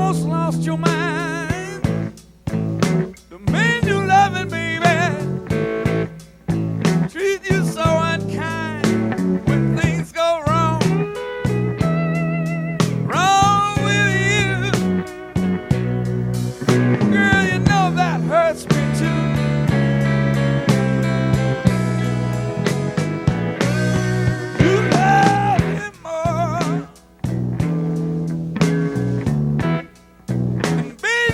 almost lost your mind. The man you loving, baby, treat you so unkind. When things go wrong, wrong with you, girl, you know that hurts me too. You love him more, and baby,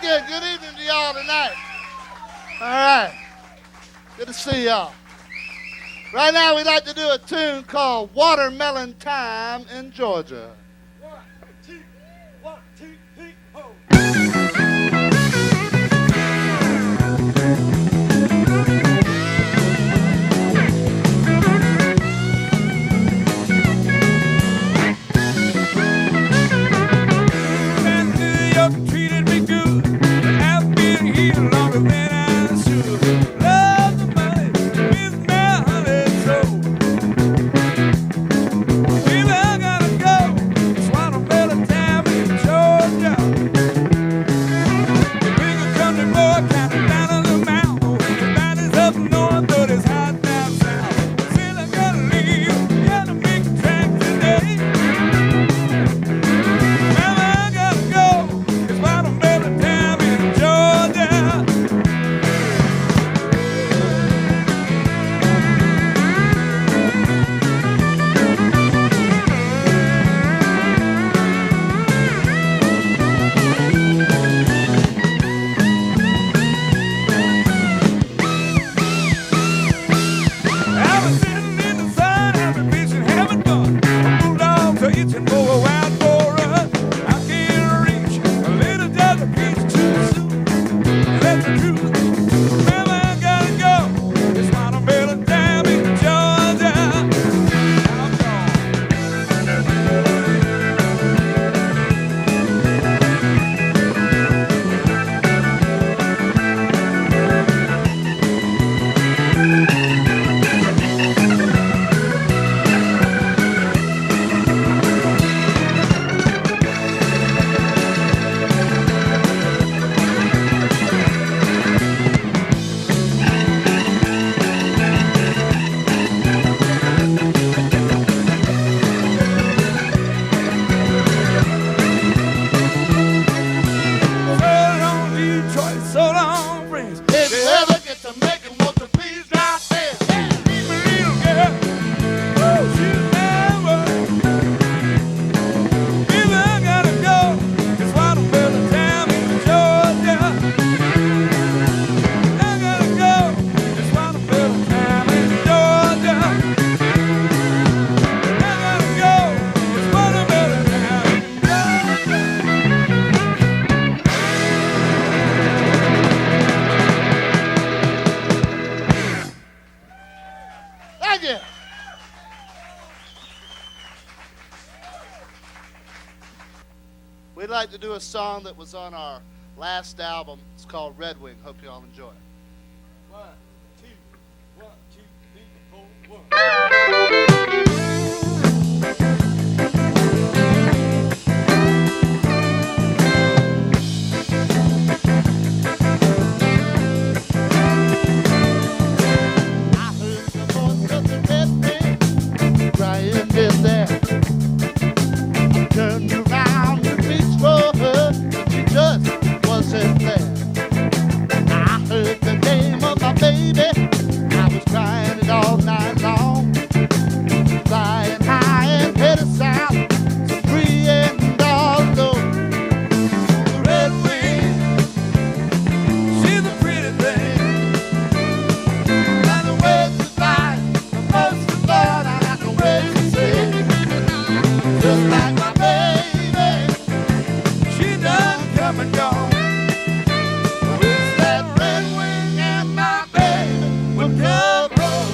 again, good evening to y'all tonight. All right, good to see y'all. Right now, we'd like to do a tune called Watermelon Time in Georgia. 1, 2, 1, 2, 3, 4. Treated me good, but I've been here longer than I should. Love the money is my honey soul. If I gotta go, it's watermelon time in Georgia. The bigger country boy counting down on the mountain. Everybody's up north, but it's hot down south. Still I gotta leave, gotta make a track today. Mama, I gotta go. It's watermelon time in Georgia. I've been sitting in the sun, I've been fishing, having fun. My bulldogs are itching for a wild boar run. I can't reach a little dog to fish too soon. That's the truth. Mama, I gotta go. It's watermelon time in Georgia. I'm gone. So long, Detroit, so long, friends. If you ever get to making, won't you please drop in? Leave me, little girl. Oh, she's never. If I gotta go, it's watermelon time in Georgia. I gotta go, it's watermelon time in Georgia. I gotta go, it's watermelon time in Georgia. Thank you. We'd like to do a song that was on our last album. It's called Red Wing. Hope you all enjoy it. 1, 2, 1, 2, 3, 4, 1. I heard the voice of the red wing crying in there. I turned around to reach for her, but she just wasn't there. I heard the name of my baby. I was crying it all night long. Flying high and headed south, so free and all alone. The red wing, She's a pretty thing. got no words to find, but most of all, I got no words to say. Just like my baby, She done come and gone. it's that red wing and my baby would come home.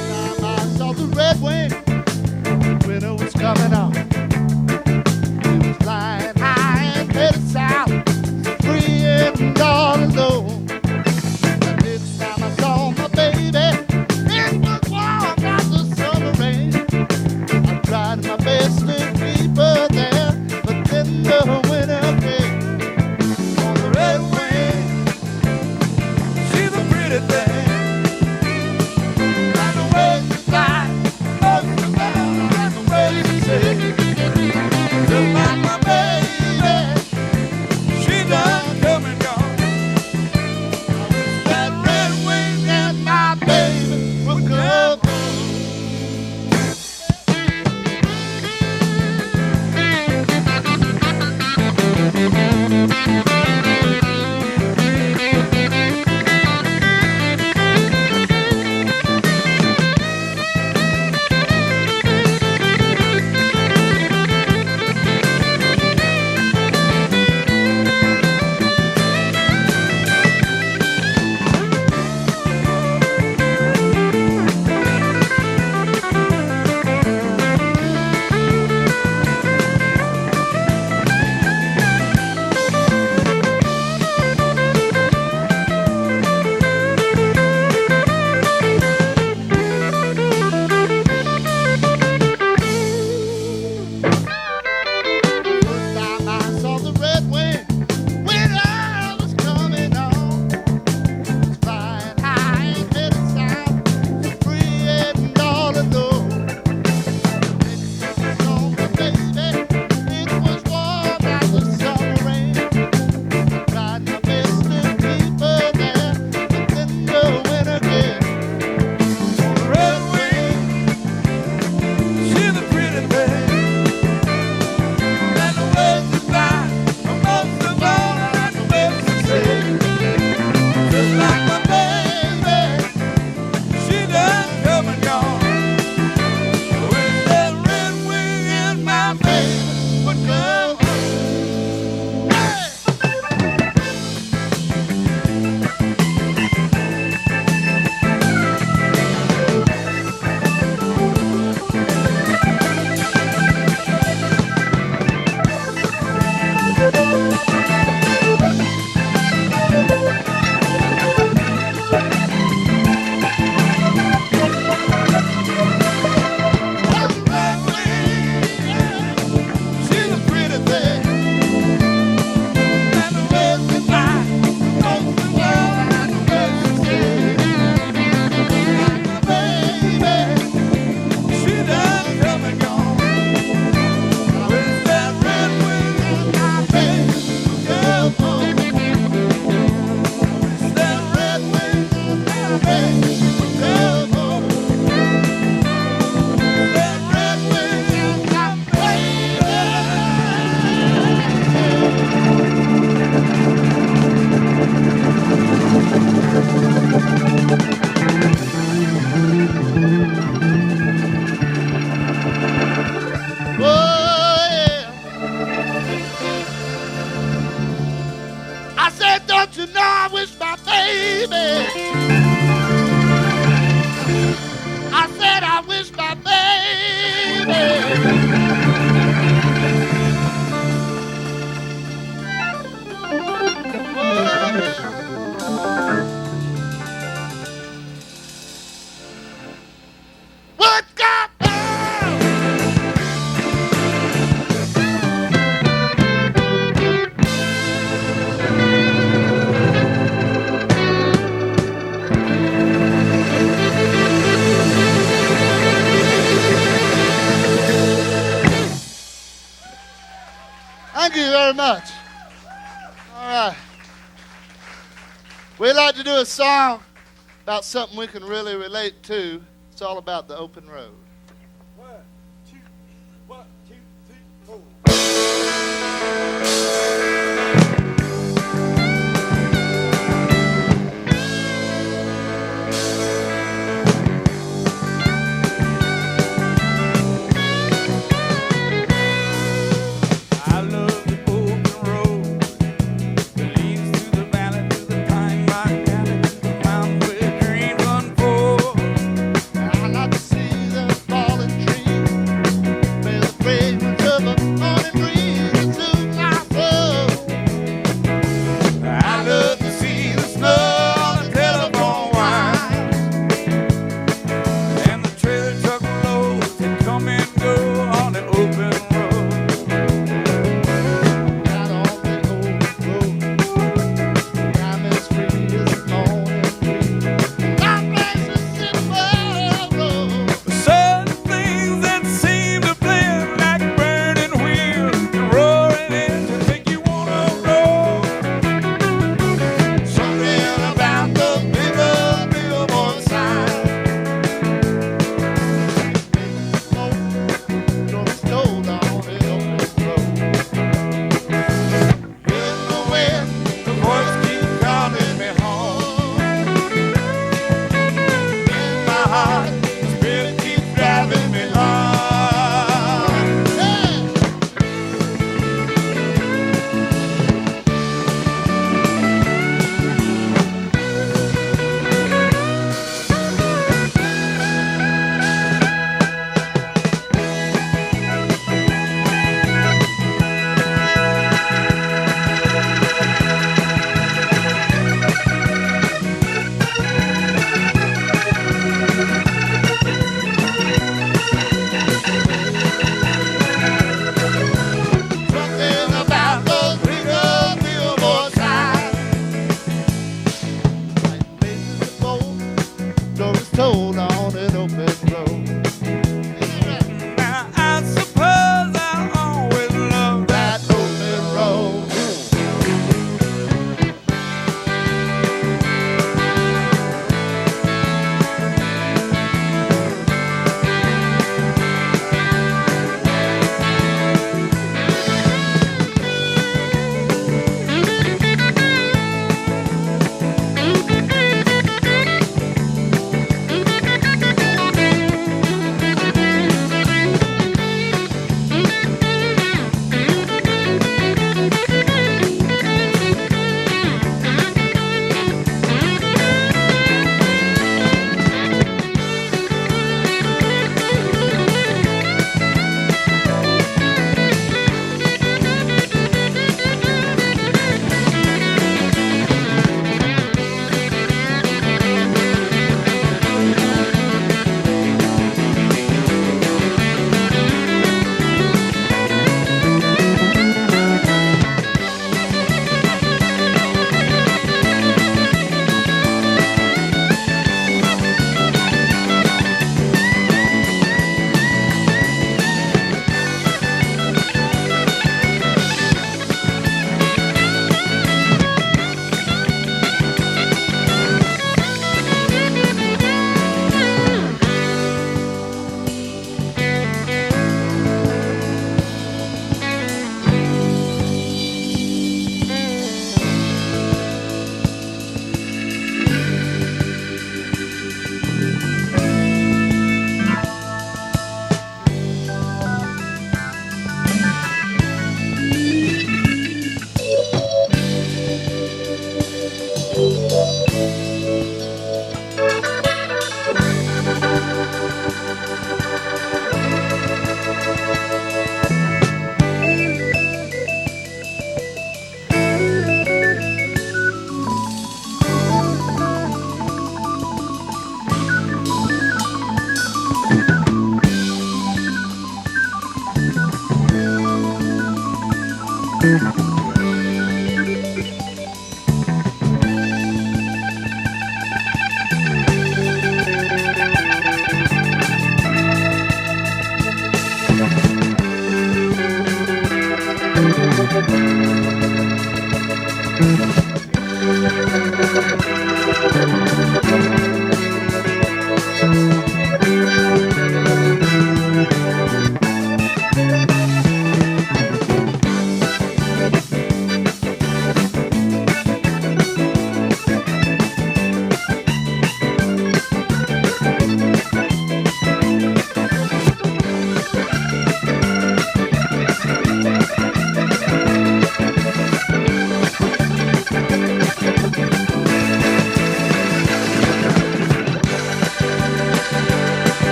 Time I saw the red wing, winter was coming on. He was flying high and headed south, so free and all alone. The next time I saw my baby, it was warm, not the summer rain. I tried my best to keep her there, but then Thank you very much. All right. We'd like to do a song about something we can really relate to. It's all about the open road. 1, 2, 1, 2, 3, 4. I love the open road that leads through the valley, through the pine rock valley, to the mountain where dreams unfold. I like to see the fallen trees, feel the fragrance of a morning breeze into my soul. I love to see the snow on the telephone wires and the trailer truck loads that come and go on the open road. Out on the open road, I'm as free as the morning breeze. My place is simple road. Certain things that seem to blend like burning wheels and roaring engines make you wanna roll. Something about the bigger billboard sign. Stories told on an open road. In the wind, The voice keeps calling me home. in my heart, The spirit keeps driving me on. yeah. Something about those bigger billboard signs. Like places of gold, stories told on an open road. Now I suppose I always loved that. That open road.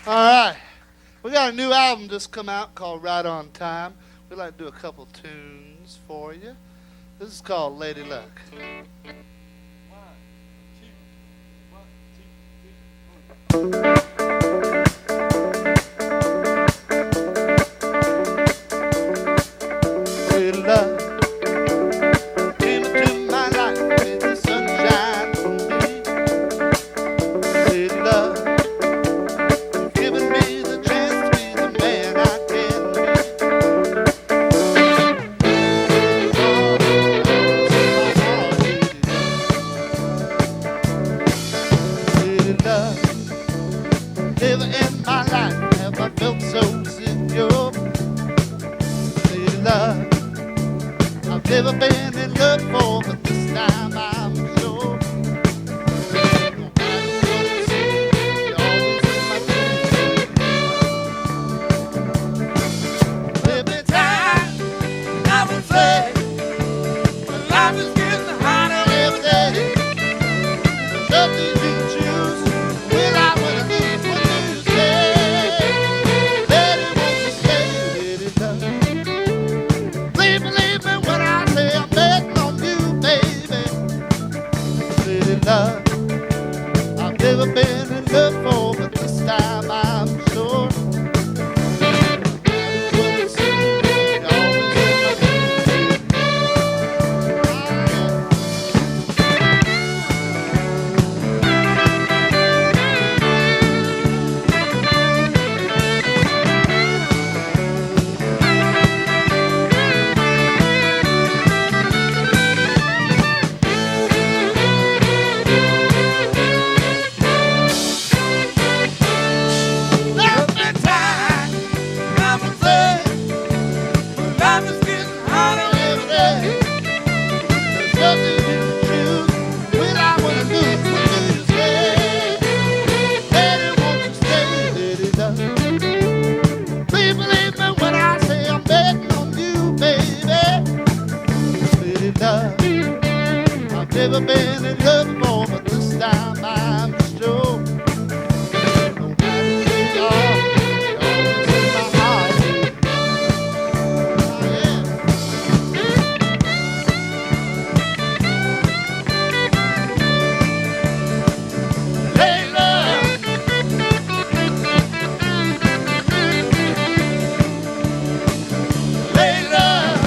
All right. We got a new album just come out called Right on Time. We'd like to do a couple tunes for you. This is called Lady Luck. Lady Luck came into my life with the sunshine from me. Lady Luck, you've given me the chance to be the man I can be. Lady Luck, never in my life have I felt so secure. Lady Luck, I've never been in love before, but this time I'm sure. No matter what it seems, you're always in my dreams. Every time I would say, my life is getting harder every day. There's nothing to choose. Will I win or lose? What do you say? Lady, won't you stay? Lady Luck, please believe me when I say I'm betting on you, baby. Lady Luck, I've never been in love before, but this time I'm sure. What it seems, you're always in my dreams. Every time I would say, my life is getting harder every day. There's nothing to choose. Will I win or lose? What do you say? Lady, won't you stay? Lady Luck, please believe me when I say I'm betting on you, baby. Lady Luck, I've never been in love before, but this time I'm sure. No matter who you are, you're always in my heart. Oh, yeah. Lady Luck, Lady Luck,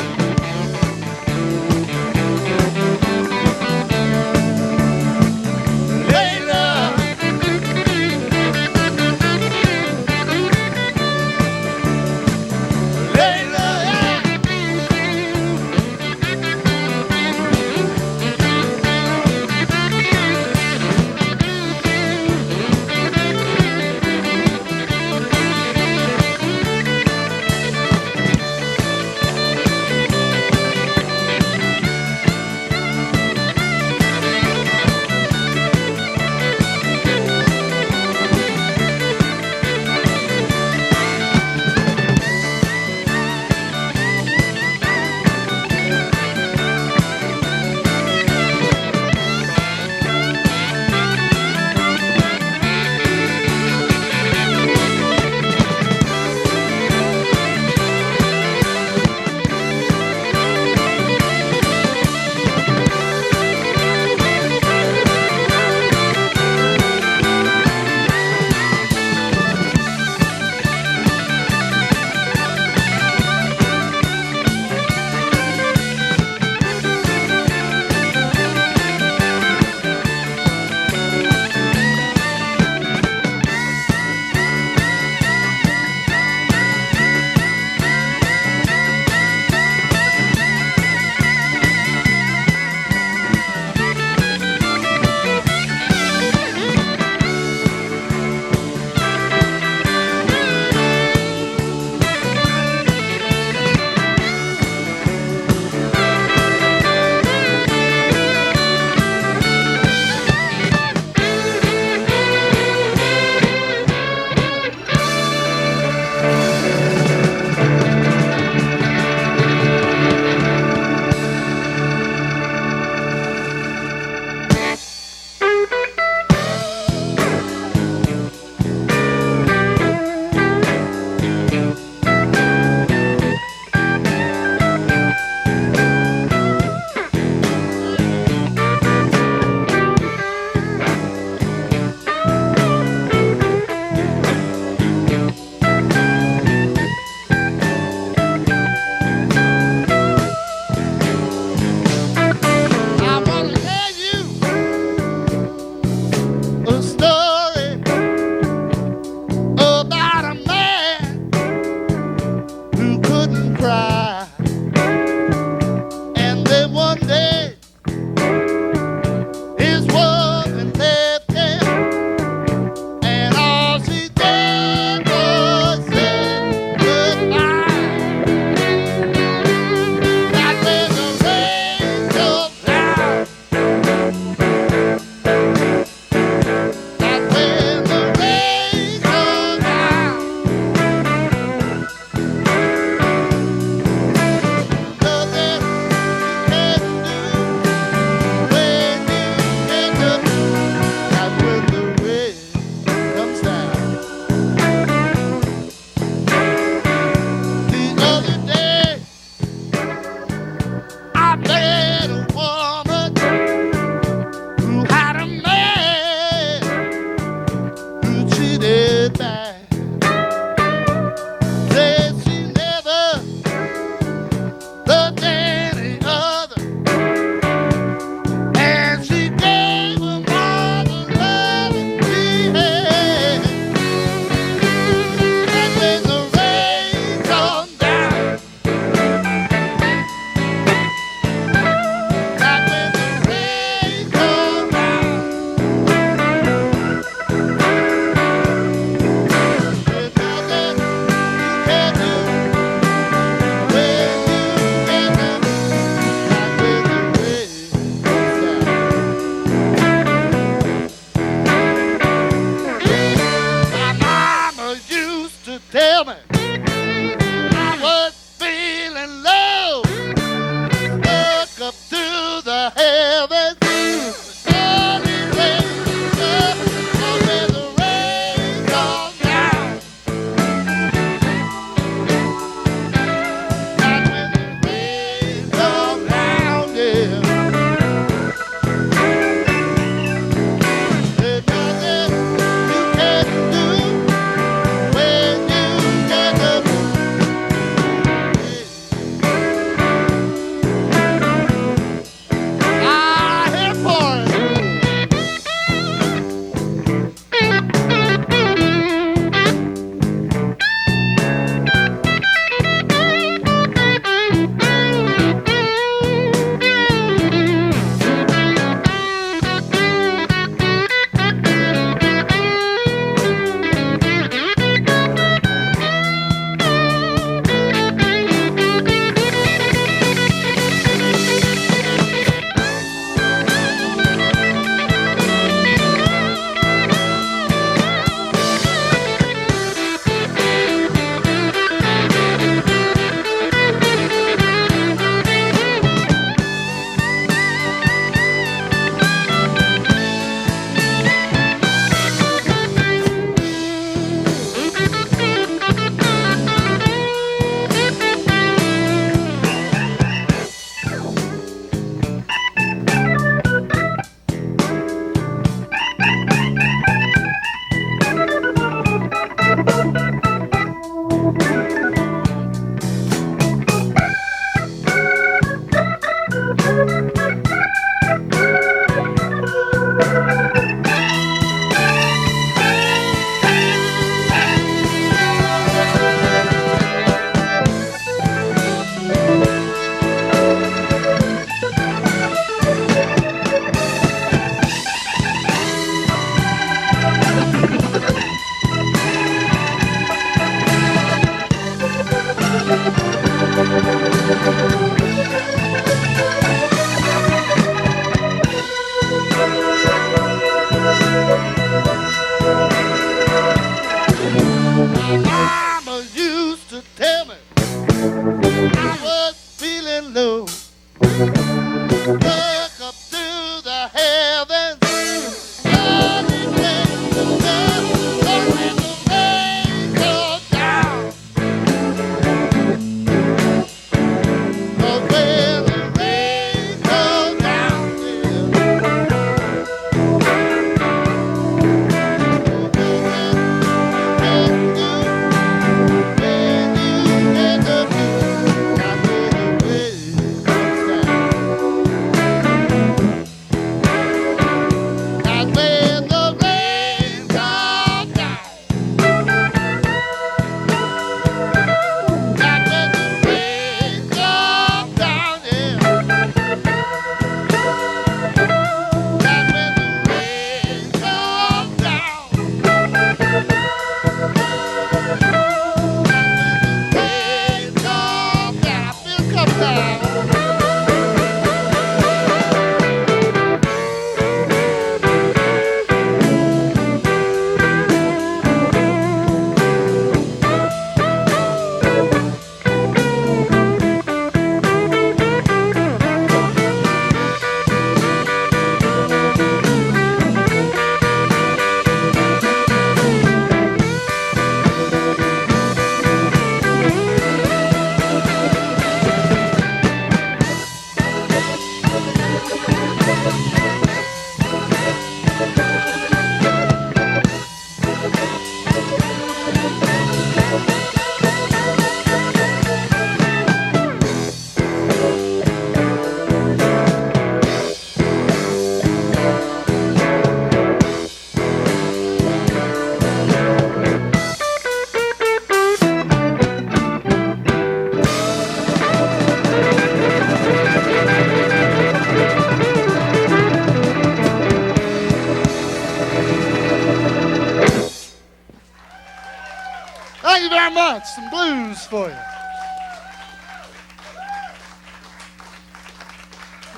How much? Some blues for you.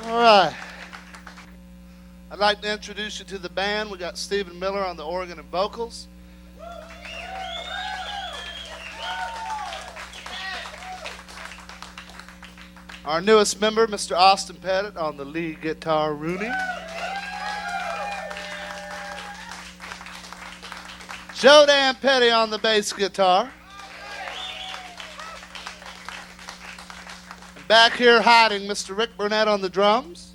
All right. I'd like to introduce you to the band. We got Stephen Miller on the organ and vocals. Our newest member, Mr. Austin Pettit, on the lead guitar, Rooney. Joe Dan Petty on the bass guitar. And back here hiding, Mr. Rick Burnett on the drums.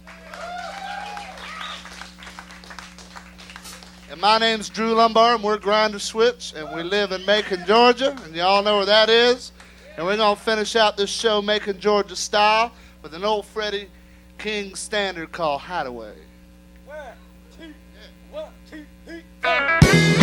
And my name's Drew Lumbar, and we're Grinder Switch, and we live in Macon, Georgia, and y'all know where that is. And we're going to finish out this show Macon, Georgia style with an old Freddie King standard called Hideaway. 1, 2, 1, 2, 3, 4.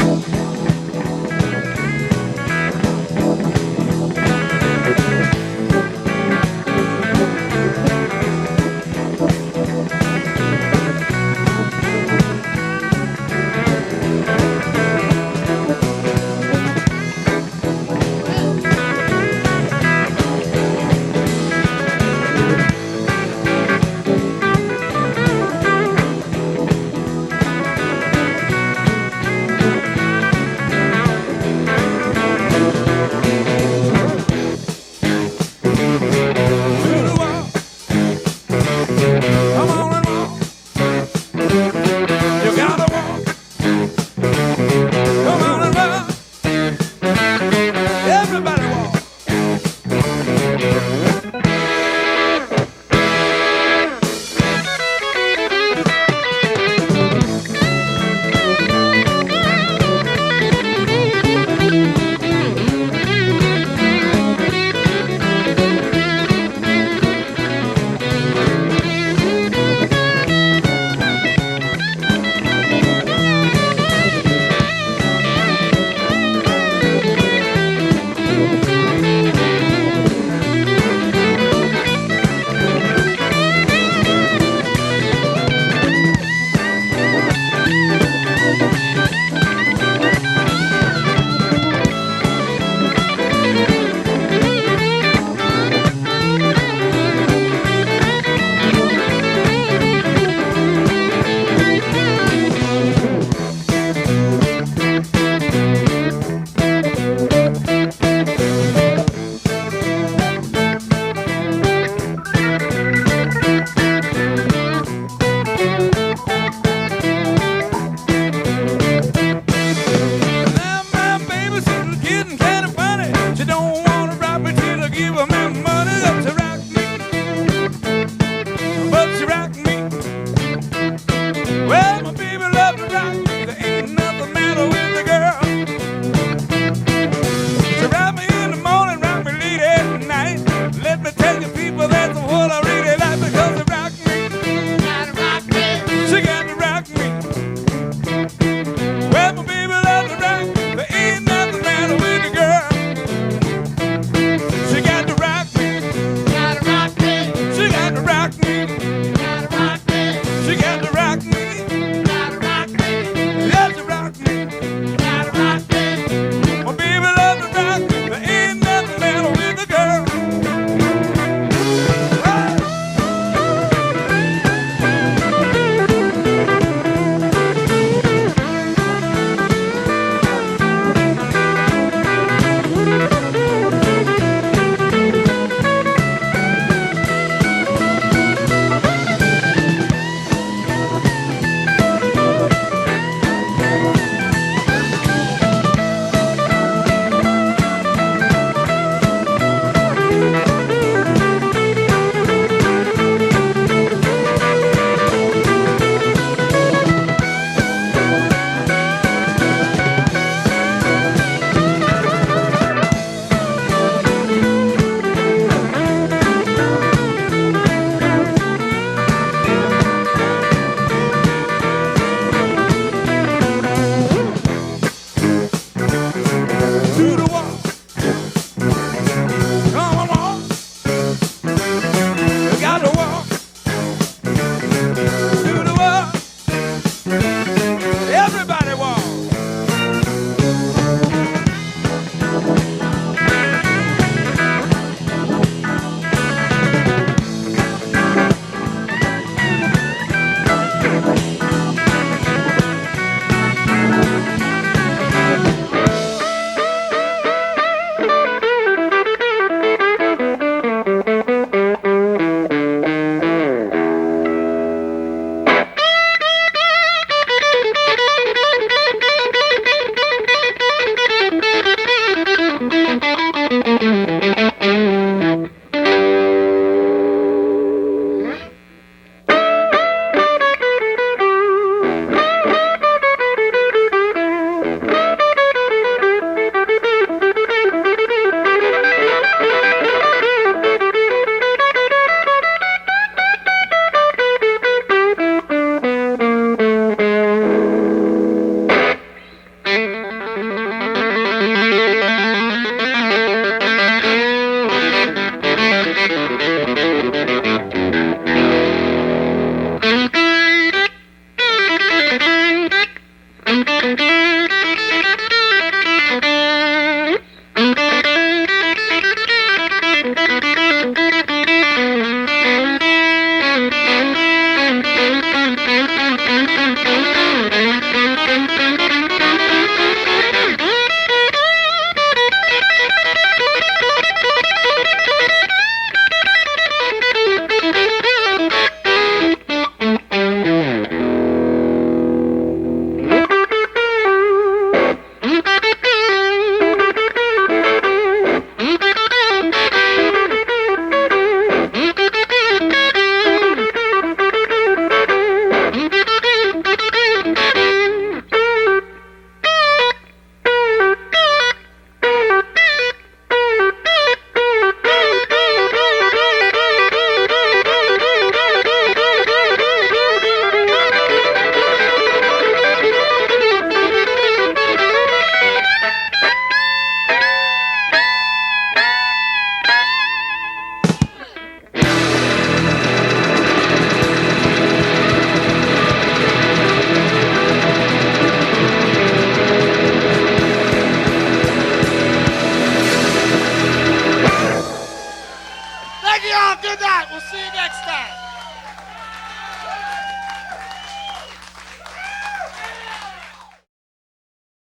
y'all. Good night. We'll see you next time.